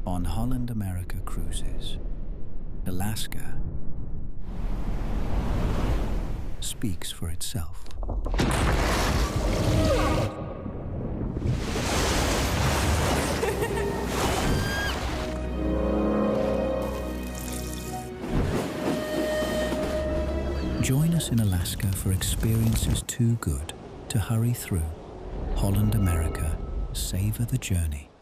On Holland America Cruises, Alaska speaks for itself. Join us in Alaska for experiences too good to hurry through. Holland America, savor the journey.